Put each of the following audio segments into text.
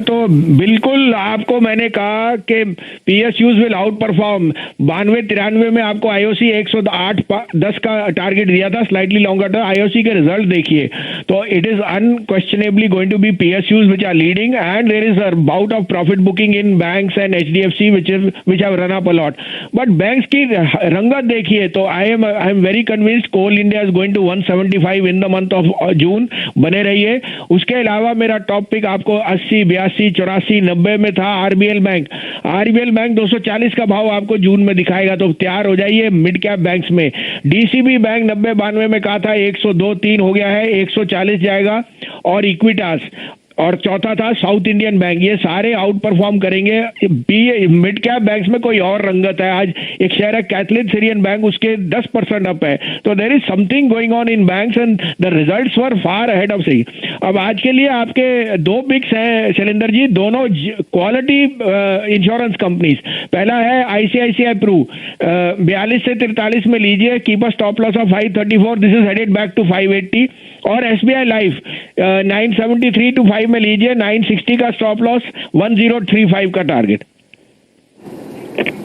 तो बिल्कुल आपको मैंने कहा कि पीएसयूज विल आउट परफॉर्म। 92-93 में आपको आईओसी 108-10 का टारगेट दिया था, स्लाइटली लॉन्गर टर्म। आईओसी के रिजल्ट देखिए तो it is unquestionably going to be PSUs which are leading, and there is a bout of profit booking in banks and HDFC which have run up a lot. But banks की रंगत देखिए तो I am very convinced Coal India is going to 175 in the month of June. बने रहिए। उसके अलावा मेरा top pick आपको 80, 82, 84, 90 में था आरबीएल बैंक। आरबीएल बैंक 240 का भाव आपको जून में दिखाएगा, तो तैयार हो जाइए मिड कैप बैंक्स में। डीसीबी बैंक 90-92 में कहा था 102-3 हो गया है, 140 जाएगा। और इक्विटास और चौथा था साउथ इंडियन बैंक। ये सारे आउट परफॉर्म करेंगे। मिड कैप बैंक्स में कोई और रंगत है। आज एक शेयर है कैथलिन सीरियन बैंक, उसके 10% अप है। तो there is something going on in banks and the results were far ahead of see. अब आज के लिए आपके दो पिक्स हैं शैलेंद्र जी, दोनों क्वालिटी इंश्योरेंस कंपनीज। पहला है आईसीआईसीआई प्रू, 42 से 43 में लीजिए, keep a stop loss of 534, this is headed back to 580। और एसबीआई लाइफ 973 to 5 में लीजिए, 960 का स्टॉप लॉस, 1035 का टारगेट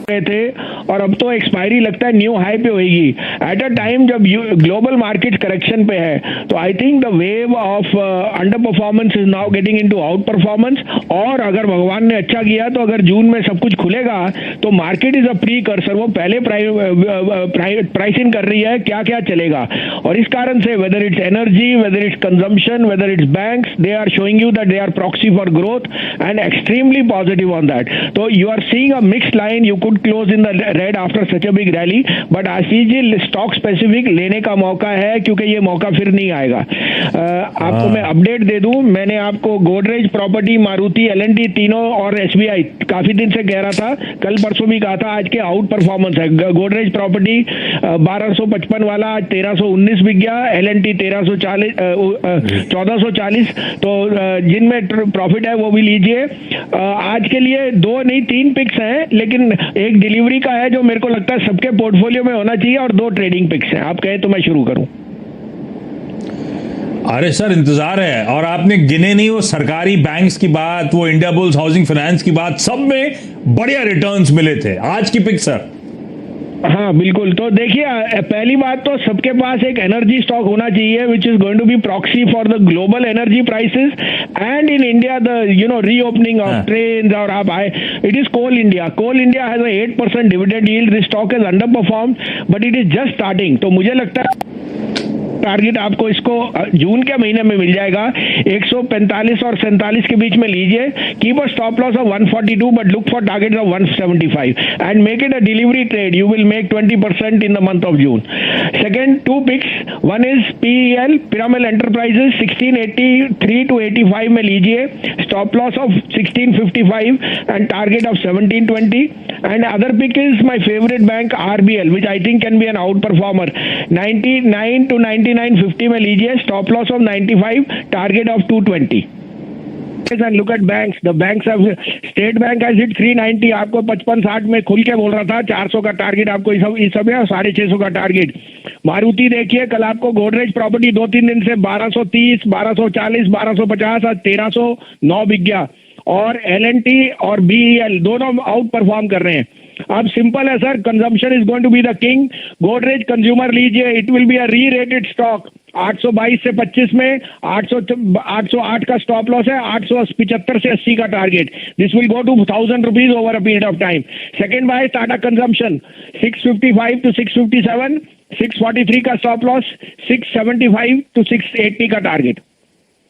थे। और अब तो एक्सपायरी लगता है न्यू हाई पे होगी एट अ टाइम जब ग्लोबल मार्केट करेक्शन पे है। तो I think the wave of under performance is now getting into out performance. और अगर भगवान ने अच्छा किया तो अगर जून में सब कुछ खुलेगा तो market is a pre cursor, वो पहले प्राइस इन कर रही है क्या क्या चलेगा। और इस कारण से whether it's energy, whether it's consumption, whether it's banks, they are showing you that they are proxy for growth and extremely positive on that. तो you are seeing a mixed line, you could close in the red after such a big rally, but Ashish ji stock specific लेने का मौका है क्योंकि ये मौका फिर नहीं आएगा। आपको मैं अपडेट दे दूं, मैंने आपको गोदरेज प्रॉपर्टी, मारुति, एलएनटी तीनों और एसबीआई काफी दिन से कह रहा था, कल परसों भी कहा था, आज के आउट परफॉर्मेंस है। गोदरेज प्रॉपर्टी 1255 वाला आज 1319 बिक गया, एलएनटी 1440। तो जिनमें प्रॉफिट है वो भी लीजिए। आज के लिए 2 नहीं 3 पिक्स हैं, लेकिन एक डिलीवरी का है जो मेरे को लगता है सबके पोर्टफोलियो में होना चाहिए, और 2 ट्रेडिंग पिक्स हैं। आप कहें तो मैं शुरू करूं। अरे सर इंतजार है। और आपने गिने नहीं वो सरकारी बैंक्स की बात, वो इंडिया बुल्स हाउसिंग फाइनेंस की बात, सब में बढ़िया रिटर्न्स मिले थे। आज की पिक सर। हाँ बिल्कुल। तो देखिए पहली बात तो सबके पास एक एनर्जी स्टॉक होना चाहिए which is going to be proxy for the global energy prices and in India the reopening of trains. और आप आए, it is Coal India. Coal India has a 8% dividend yield, this stock is underperform but it is just starting. तो मुझे लगता है target आपको इसको जून के महीने में मिल जाएगा, 145 और 47 के बीच में लीजिए। Keep a stop loss of 142 but look for target of 175 and make it a delivery trade. You will make 20% in the month of June. Second 2 picks, one is PEL, Piramal Enterprises, 1683 to 85 में लीजिए, stop loss of 1655 and target of 1720। And other pick is my favourite bank RBL which I think can be an outperformer, 99 to 99.50 में लीजिए, stop loss of 95, target of 220। And look at banks. The banks have, state bank has hit 390, आपको 55-60 में खुल के बोल रहा था 400 का टारगेट आपको इस सब है, 650 का टारगेट। मारुति देखिए, कल आपको गोदरेज प्रॉपर्टी 2-3 दिन से 1230, 1240, 1250, आज 1309 बिक गया। और एलएनटी और बीईएल दोनों आउट परफॉर्म कर रहे हैं। अब सिंपल है sir, consumption is going to be the king. Godrej consumer लीजिए, it will be a rerated stock. 822 से 25 में 808 का स्टॉप लॉस है, 875 से 80 का target. This will go to 1000 rupees over a period of time. Second buy Tata consumption 655 to 657, 643 का stop loss, 675 to 680 का target.